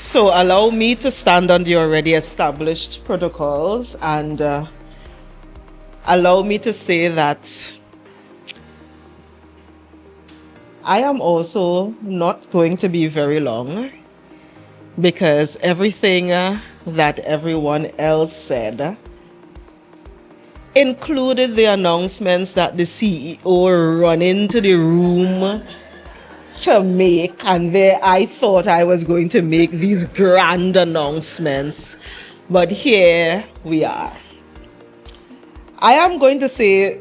So allow me to stand on the already established protocols and allow me to say that I am also not going to be very long, because everything that everyone else said included the announcements that the CEO run into the room to make, and there I thought I was going to make these grand announcements, but here we are. I am going to say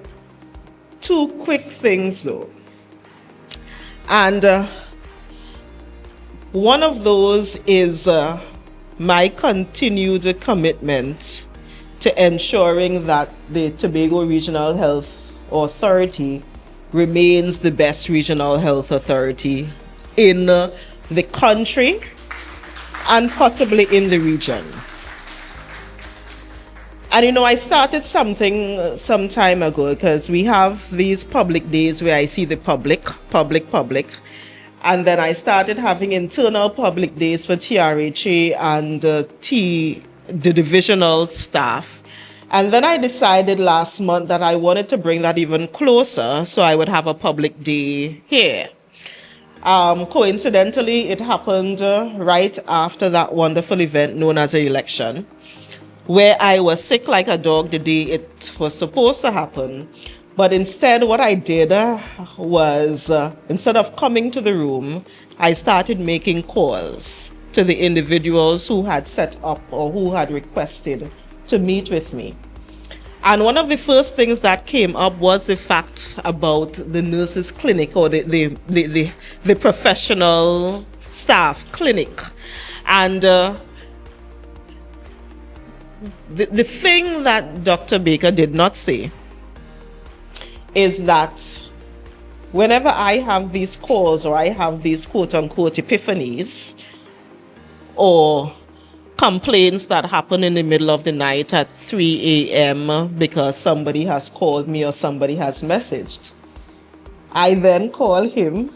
two quick things though, and one of those is my continued commitment to ensuring that the Tobago Regional Health Authority remains the best regional health authority in the country and possibly in the region. And you know, I started something some time ago, because we have these public days where I see the public. And then I started having internal public days for TRHA and the divisional staff. And then I decided last month that I wanted to bring that even closer, so I would have a public day here. Coincidentally, it happened right after that wonderful event known as an election, where I was sick like a dog the day it was supposed to happen. But instead, what I did was, instead of coming to the room, I started making calls to the individuals who had set up or who had requested to meet with me. And one of the first things that came up was the fact about the nurses' clinic, or the professional staff clinic. And the thing that Dr. Baker did not say is that whenever I have these calls, or I have these quote-unquote epiphanies, or complaints that happen in the middle of the night at 3 a.m. because somebody has called me or somebody has messaged, I then call him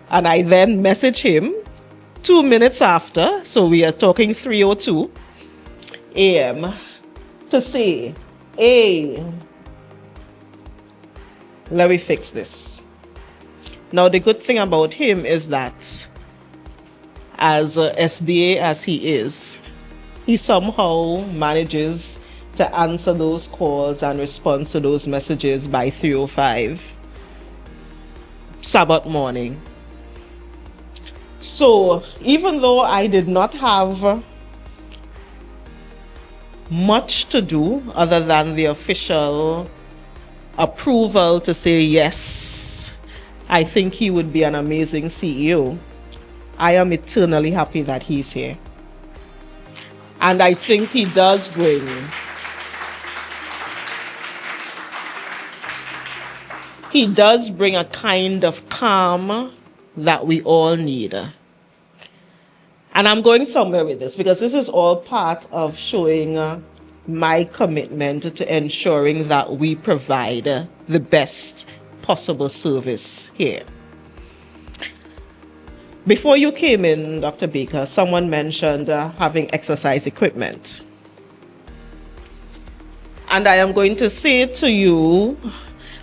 and I then message him 2 minutes after, so we are talking 3:02 a.m. to say, hey, let me fix this. Now, the good thing about him is that, as SDA as he is, he somehow manages to answer those calls and respond to those messages by 3:05 Sabbath morning. So even though I did not have much to do other than the official approval to say, yes, I think he would be an amazing CEO, I am eternally happy that he's here. And I think he does bring a kind of calm that we all need. And I'm going somewhere with this, because this is all part of showing my commitment to ensuring that we provide the best possible service here. Before you came in, Dr. Baker, someone mentioned having exercise equipment. And I am going to say to you,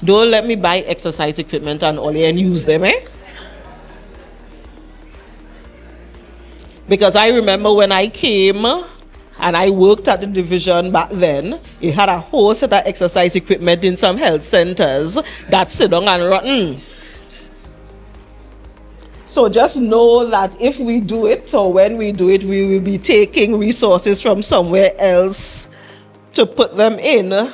don't let me buy exercise equipment and use them, Because I remember when I came and I worked at the division back then, it had a whole set of exercise equipment in some health centers that sit down and rotten. So just know that if we do it, or when we do it, we will be taking resources from somewhere else to put them in,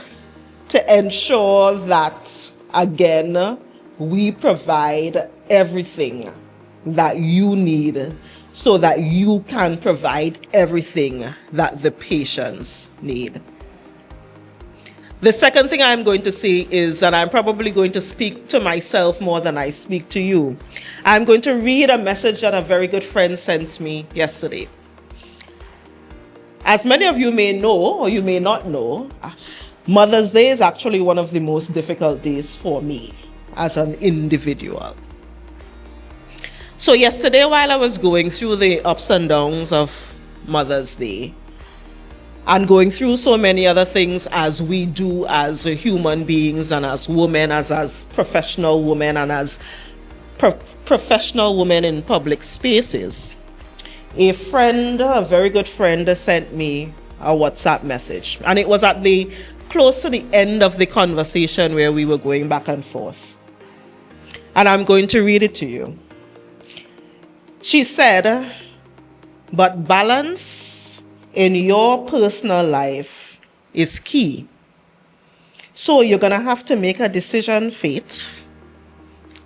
to ensure that, again, we provide everything that you need, so that you can provide everything that the patients need. The second thing I'm going to say is, and I'm probably going to speak to myself more than I speak to you, I'm going to read a message that a very good friend sent me yesterday. As many of you may know, or you may not know, Mother's Day is actually one of the most difficult days for me as an individual. So yesterday, while I was going through the ups and downs of Mother's Day, and going through so many other things as we do as human beings and as women, as professional women and as professional women in public spaces, a friend, a very good friend, sent me a WhatsApp message. And it was at the close to the end of the conversation where we were going back and forth. And I'm going to read it to you. She said, "But balance in your personal life is key. So you're going to have to make a decision, Faith,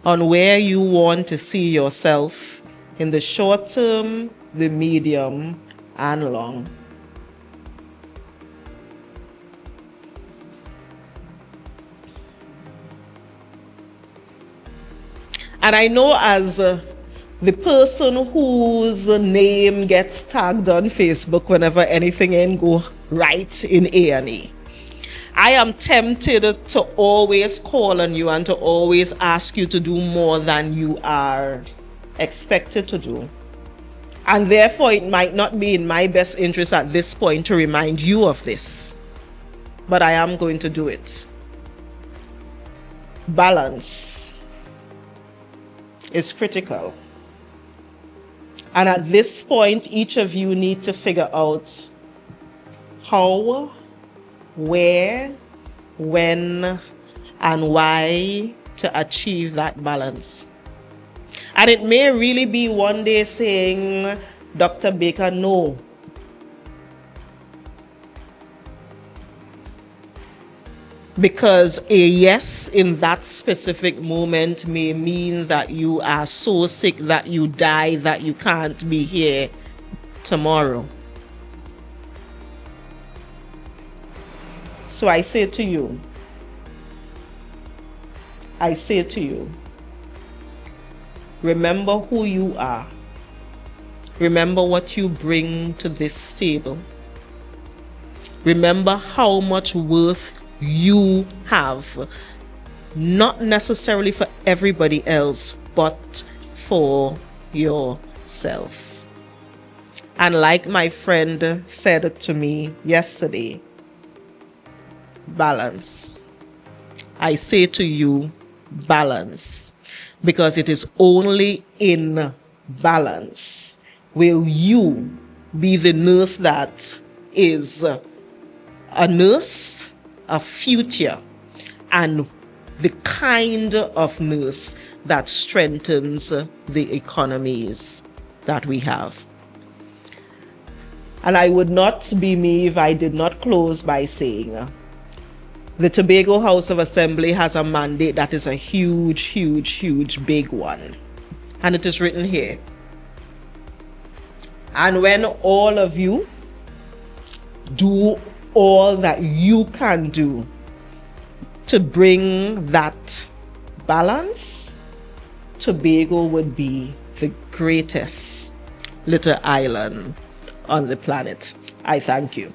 on where you want to see yourself in the short term, the medium, and long." And I know as the person whose name gets tagged on Facebook whenever anything ain't go right in A&E, I am tempted to always call on you and to always ask you to do more than you are expected to do. And therefore, it might not be in my best interest at this point to remind you of this, but I am going to do it. Balance is critical. And at this point, each of you need to figure out how, where, when, and why to achieve that balance. And it may really be one day saying, "Dr. Baker, no. Because a yes in that specific moment may mean that you are so sick that you die, that you can't be here tomorrow." So I say to you, remember who you are. Remember what you bring to this table. Remember how much worth you have, not necessarily for everybody else, but for yourself. And like my friend said to me yesterday, balance. I say to you, balance, because it is only in balance will you be the nurse that is a nurse, a future, and the kind of nurse that strengthens the economies that we have. And I would not be me if I did not close by saying the Tobago House of Assembly has a mandate that is a huge, huge, huge, big one. And it is written here. And when all of you do all that you can do to bring that balance, Tobago would be the greatest little island on the planet. I thank you.